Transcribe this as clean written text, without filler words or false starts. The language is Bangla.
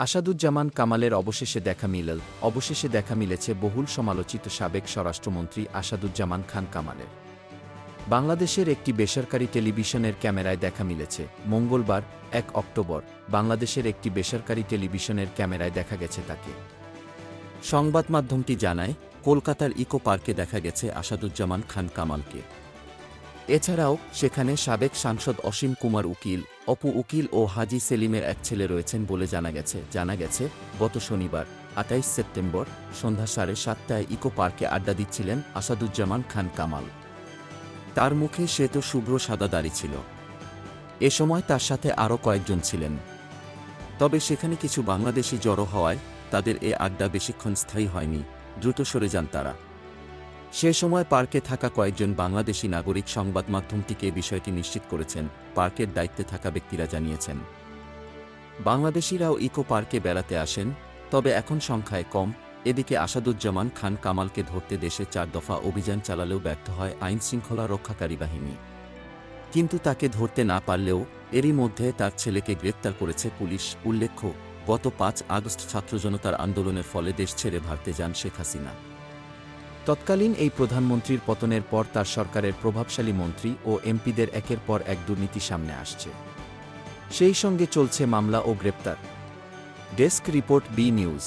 আসাদুজ্জামান কামালের অবশেষে দেখা মিলেছে বহুল সমালোচিত সাবেক স্বরাষ্ট্রমন্ত্রী আসাদুজ্জামান খান কামালের। বাংলাদেশের একটি বেসরকারি টেলিভিশনের ক্যামেরায় দেখা মিলেছে। মঙ্গলবার ১ অক্টোবর বাংলাদেশের একটি বেসরকারি টেলিভিশনের ক্যামেরায় দেখা গেছে তাকে। সংবাদমাধ্যমটি জানায়, কলকাতার ইকো পার্কে দেখা গেছে আসাদুজ্জামান খান কামালকে। এছাড়াও সেখানে সাবেক সাংসদ অসীম কুমার উকিল, অপু উকিল ও হাজী সেলিমের এক ছেলে রয়েছেন বলে জানা গেছে গত শনিবার ২৮ সেপ্টেম্বর সন্ধ্যা ৭:৩০টায় ইকো পার্কে আড্ডা দিচ্ছিলেন আসাদুজ্জামান খান কামাল। তার মুখে শ্বেত শুভ্র সাদা দাড়ি ছিল। এ সময় তার সাথে আরও কয়েকজন ছিলেন। তবে সেখানে কিছু বাংলাদেশি জড়ো হওয়ায় তাদের এ আড্ডা বেশিক্ষণ স্থায়ী হয়নি, দ্রুত সরে যান তারা। সে সময় পার্কে থাকা কয়েকজন বাংলাদেশি নাগরিক সংবাদমাধ্যমটিকে বিষয়টি নিশ্চিত করেছেন। পার্কের দায়িত্বে থাকা ব্যক্তিরা জানিয়েছেন, বাংলাদেশিরাও ইকো পার্কে বেড়াতে আসেন, তবে এখন সংখ্যায় কম। এদিকে আসাদুজ্জামান খান কামালকে ধরতে দেশে ৪ দফা অভিযান চালালেও ব্যর্থ হয় আইনশৃঙ্খলা রক্ষাকারী বাহিনী। কিন্তু তাকে ধরতে না পারলেও এরই মধ্যে তার ছেলেকে গ্রেপ্তার করেছে পুলিশ। উল্লেখ্য, গত ৫ আগস্ট ছাত্রজনতার আন্দোলনের ফলে দেশ ছেড়ে ভারতে যান শেখ হাসিনা। তৎকালীন এই প্রধানমন্ত্রীর পতনের পর তার সরকারের প্রভাবশালী মন্ত্রী ও এমপিদের একের পর এক দুর্নীতি সামনে আসছে। সেই সঙ্গে চলছে মামলা ও গ্রেপ্তার। Desk report, B news.